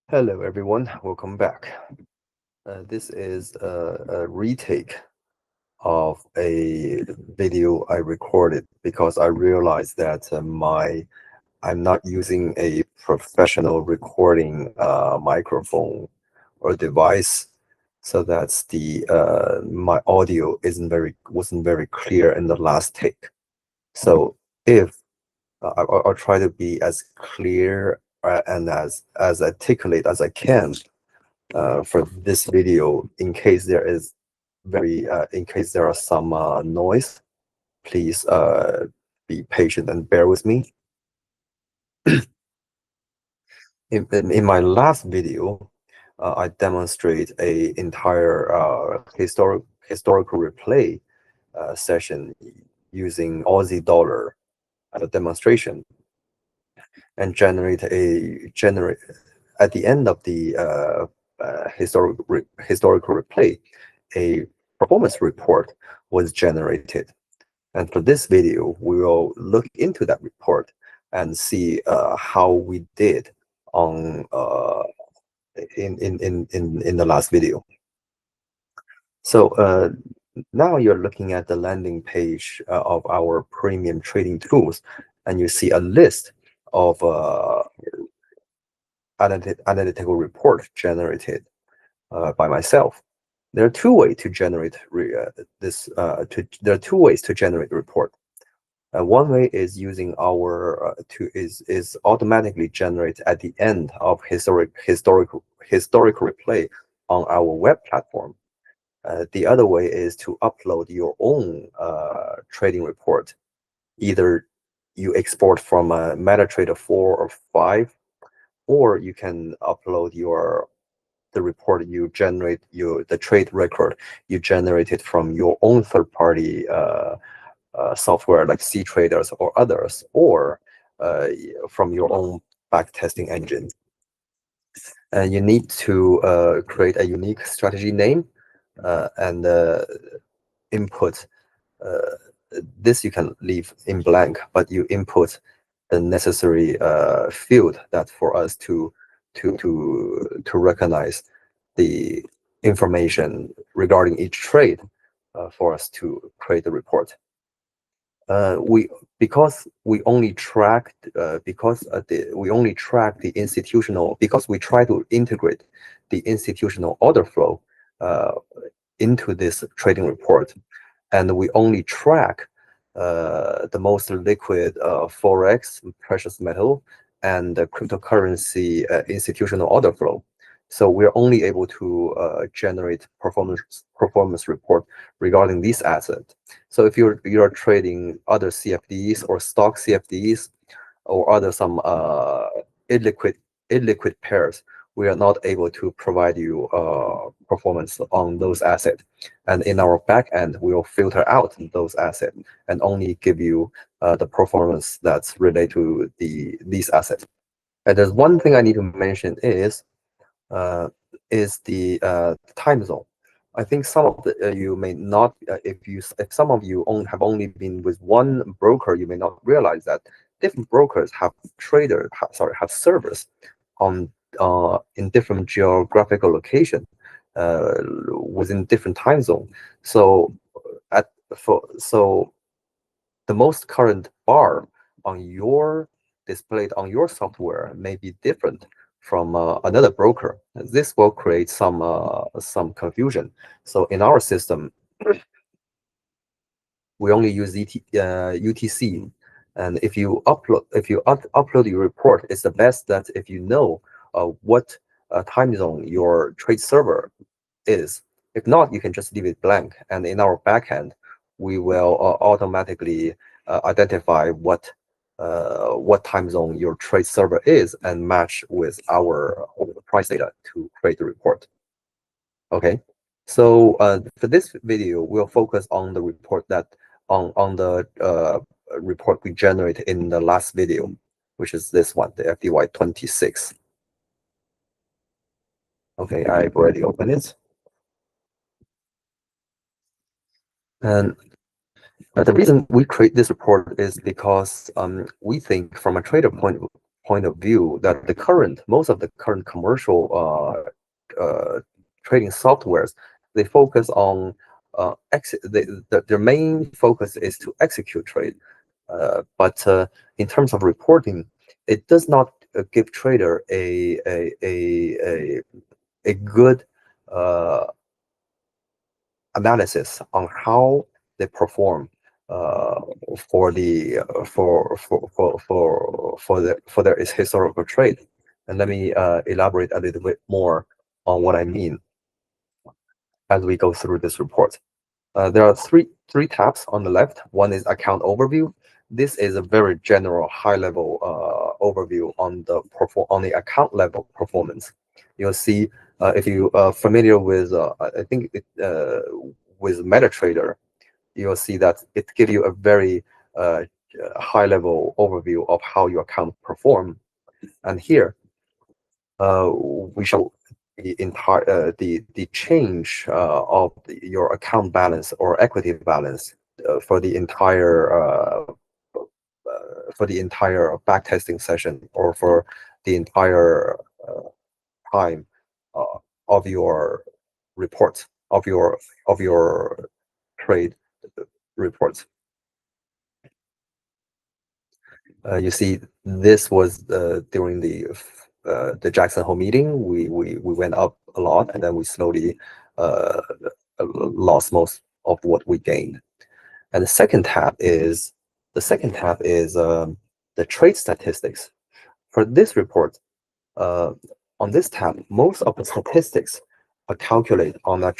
Hello everyone, welcome back. This is a retake of a video I recorded because I realized that I'm not using a professional recording microphone or device, so that's the my audio wasn't very clear in the last take. So if I'll try to be as clear and as articulate as I can for this video. In case there are some noise, please be patient and bear with me. In my last video, I demonstrate a entire historical replay session using Aussie dollar as a demonstration, and generate at the end of the historical replay, a performance report was generated. And for this video, we will look into that report and see how we did on in the last video. So now you're looking at the landing page of our premium trading tools, and you see a list of analytical report generated by myself. There are two ways to generate there are two ways to generate the report. One way is using our is automatically generate at the end of historical replay on our web platform. The other way is to upload your own trading report. Either you export from a MetaTrader 4 or 5, or you can upload the report you generate, the trade record you generated from your own third-party software like C Traders or others, or from your own backtesting engine. And you need to create a unique strategy name and input. This you can leave in blank, but you input the necessary field that for us to recognize the information regarding each trade for us to create the report. Because we only track the institutional, because we try to integrate the institutional order flow into this trading report, and we only track the most liquid forex, precious metal, and the cryptocurrency institutional order flow. So we're only able to generate performance report regarding these assets. So if you're trading other CFDs or stock CFDs or other some illiquid pairs, we are not able to provide you performance on those assets. And in our backend, we will filter out those assets and only give you the performance that's related to these assets. And there's one thing I need to mention is the time zone. I think some of you may not, if some of you have only been with one broker, you may not realize that different brokers have have servers on in different geographical location within different time zone. So so the most current bar on your displayed on your software may be different from another broker. This will create some confusion. So in our system, we only use UTC, and if you upload your report, it's the best that if you know what time zone your trade server is. If not, you can just leave it blank, and in our backend, we will automatically identify what time zone your trade server is and match with our price data to create the report. Okay, so for this video, we'll focus on the report on the report we generated in the last video, which is this one, the FDY 26. Okay, I've already opened it. And the reason we create this report is because we think from a trader point of view that most of the current commercial trading softwares, they focus on their main focus is to execute trade. But in terms of reporting, it does not give trader a good analysis on how they perform for their historical trade. And let me elaborate a little bit more on what I mean as we go through this report. There are three tabs on the left. One is account overview. This is a very general, high-level overview on the account level performance. You'll see if you are familiar with, I think with MetaTrader, you'll see that it gives you a very high-level overview of how your account perform. And here we show the entire the change of your account balance or equity balance for the entire backtesting session, or for the entire time of your report of your trade reports. You see, this was during the Jackson Hole meeting. We went up a lot, and then we slowly lost most of what we gained. And the second tab is the trade statistics. For this report, on this tab, most of the statistics are calculated on an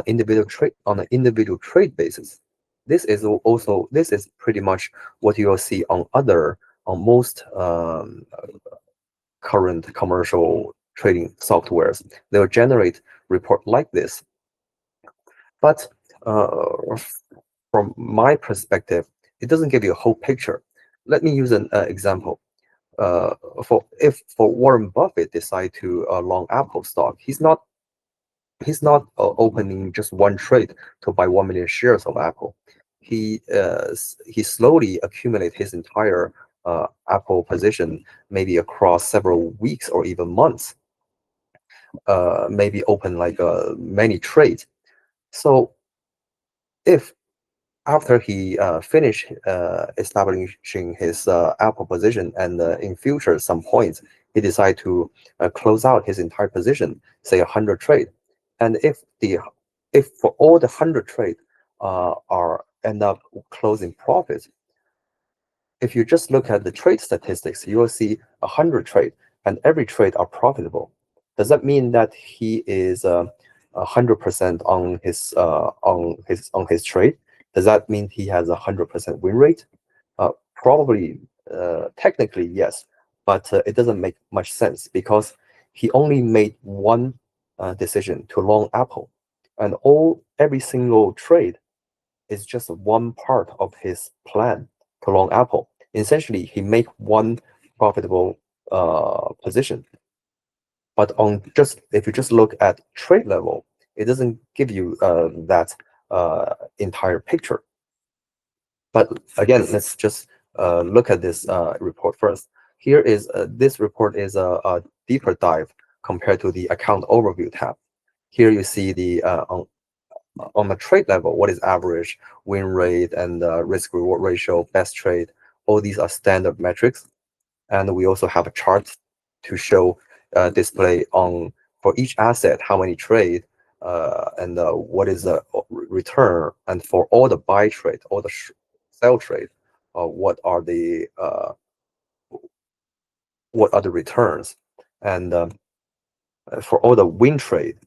individual trade basis. This is pretty much what you will see on most current commercial trading softwares. They'll generate report like this. But from my perspective, it doesn't give you a whole picture. Let me use an example. For Warren Buffett decide to long Apple stock, he's not opening just one trade to buy 1 million shares of Apple. He slowly accumulate his entire Apple position, maybe across several weeks or even months. Maybe open like many trades. So if after he finished establishing his Apple position, and in future some points he decide to close out his entire position, say 100 trade, and if for all the 100 trade are end up closing profits, if you just look at the trade statistics, you will see 100 trade and every trade are profitable. Does that mean that he is 100% on his trade? Does that mean he has 100% win rate? Probably, technically, yes, but it doesn't make much sense, because he only made one decision to long Apple, and every single trade is just one part of his plan to long Apple. Essentially, he make one profitable position. But if you just look at trade level, it doesn't give you that entire picture. But again, let's just look at this report first. Here is this report is a deeper dive compared to the account overview tab. Here you see the on the trade level, what is average, win rate, and risk reward ratio, best trade. All these are standard metrics, and we also have a chart to show display on for each asset how many trade and what is the return, and for all the buy trade, all the sell trade, what are the returns, and for all the win trade,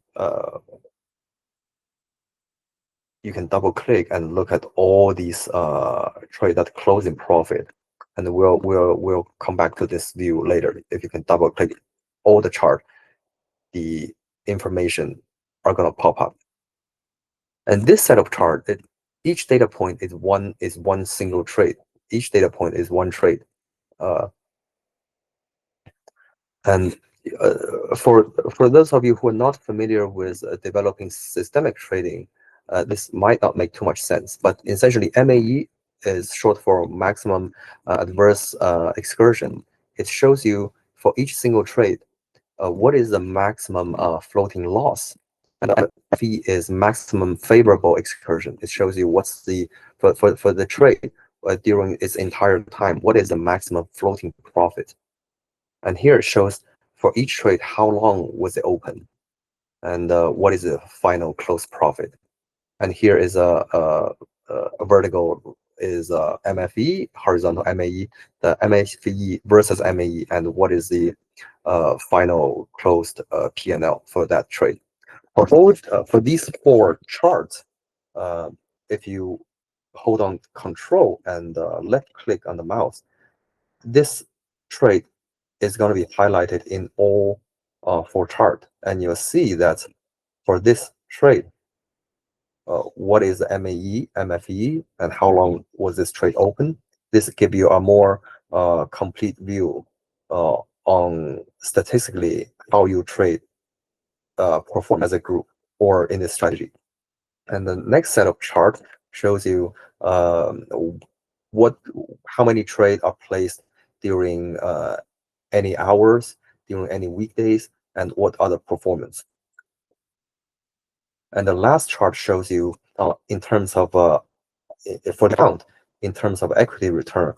you can double click and look at all these trade that close in profit, and we'll come back to this view later. If you can double click all the chart, the information are going to pop up. And this set of chart, each data point is one single trade. Each data point is one trade. And for those of you who are not familiar with developing systemic trading, this might not make too much sense. But essentially, MAE is short for maximum adverse excursion. it shows you for each single trade what is the maximum floating loss, and the fee is maximum favorable excursion. It shows you what's the for the trade during its entire time, what is the maximum floating profit. And here it shows for each trade how long was it open, and what is the final close profit. And here is a vertical is MFE, horizontal MAE, the MFE versus MAE, and what is the final closed P&L for that trade. For these four charts, if you hold on Control and left click on the mouse, this trade is going to be highlighted in all four charts, and you'll see that for this trade, what is the MAE, MFE, and how long was this trade open. This gives you a more complete view on statistically how you trade perform as a group or in this strategy. And the next set of chart shows you how many trades are placed during any hours, during any weekdays, and what other performance. And the last chart shows you in terms of for the count, in terms of equity return,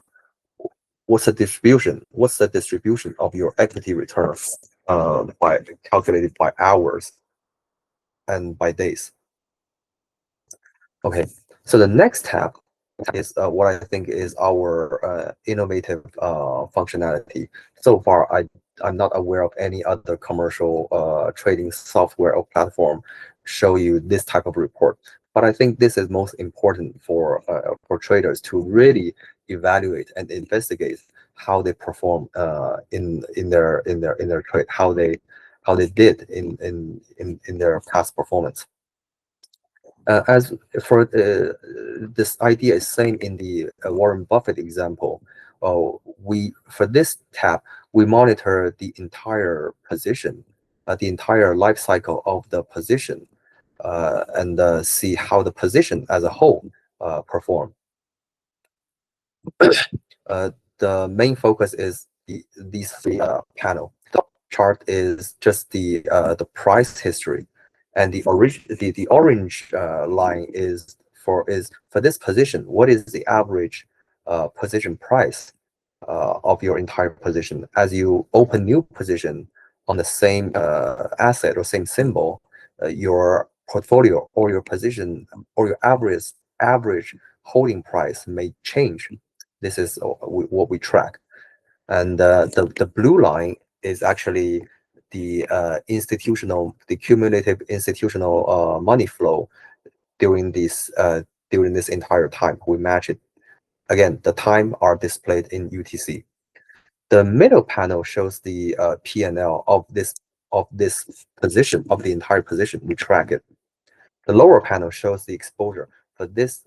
what's the distribution? What's the distribution of your equity return by calculated by hours and by days? Okay, so the next tab is what I think is our innovative functionality. So far, I'm not aware of any other commercial trading software or platform show you this type of report. But I think this is most important for traders to really evaluate and investigate how they perform in their trade, how they did in their past performance. As for this idea is same in the Warren Buffett example. For this tab, we monitor the entire position, the entire life cycle of the position, and see how the position as a whole perform. The main focus is these three panel. The chart is just the price history, and the orange line is for this position. What is the average position price of your entire position as you open new position on the same asset or same symbol? Your portfolio or your position or your average holding price may change. This is what we track. And the blue line is actually the cumulative institutional money flow during this entire time. We match it. Again, the time are displayed in UTC. The middle panel shows the P&L of this position, of the entire position. We track it. The lower panel shows the exposure. For this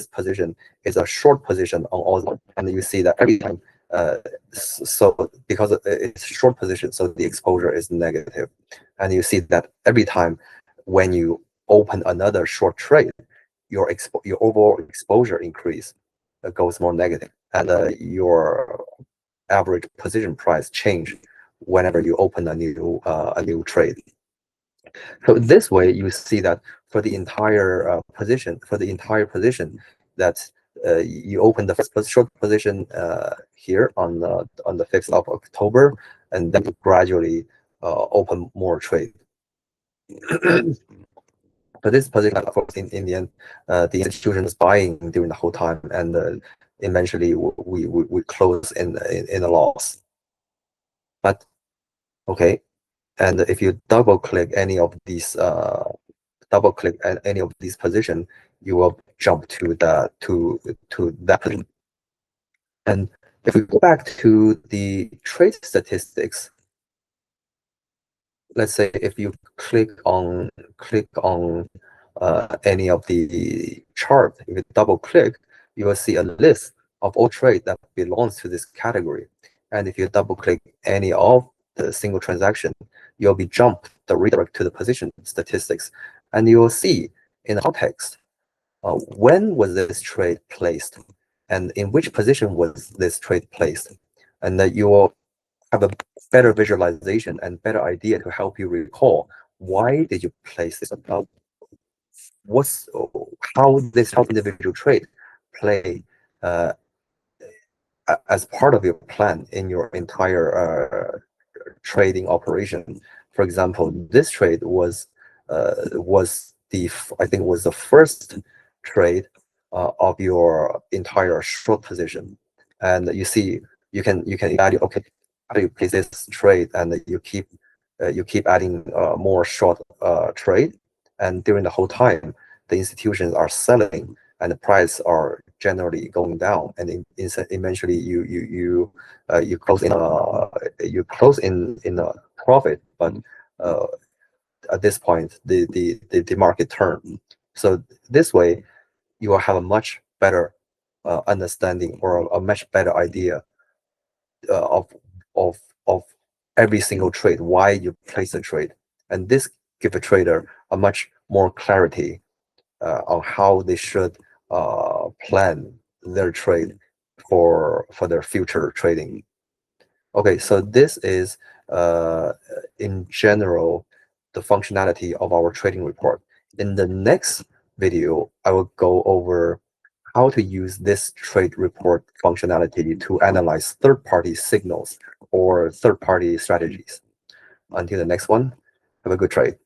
position is a short position on all of them, and you see that every time. So because it's short position, so the exposure is negative, and you see that every time when you open another short trade, your overall exposure increase goes more negative, and your average position price change whenever you open a new trade. So this way, you see that for the entire position, that you open the first short position here on the 5th of October, and then gradually open more trade. But this position, of course, in the end, the institution is buying during the whole time, and eventually we close in a loss. But okay, and if you double click any of these position, you will jump to that position. And if we go back to the trade statistics, let's say if you click on any of the chart, if you double click, you will see a list of all trade that belongs to this category. And if you double click any of the single transaction, you'll be jumped the redirect to the position statistics, and you will see in the context when was this trade placed, and in which position was this trade placed. and that you will have a better visualization and better idea to help you recall why did you place this about, what's how this individual trade play as part of your plan in your entire trading operation. For example, this trade was I think was the first trade of your entire short position, and you see you can evaluate, okay, how do you place this trade, and you keep adding more short trade, and during the whole time the institutions are selling and the price are generally going down, and eventually you close in a profit, but uh, at this point the market turn. So this way you will have a much better understanding or a much better idea of of of every single trade, why you place a trade, and this give a trader a much more clarity on how they should plan their trade for their future trading. Okay, so this is in general the functionality of our trading report. In the next video, I will go over how to use this trade report functionality to analyze third-party signals or third-party strategies. Until the next one, have a good trade.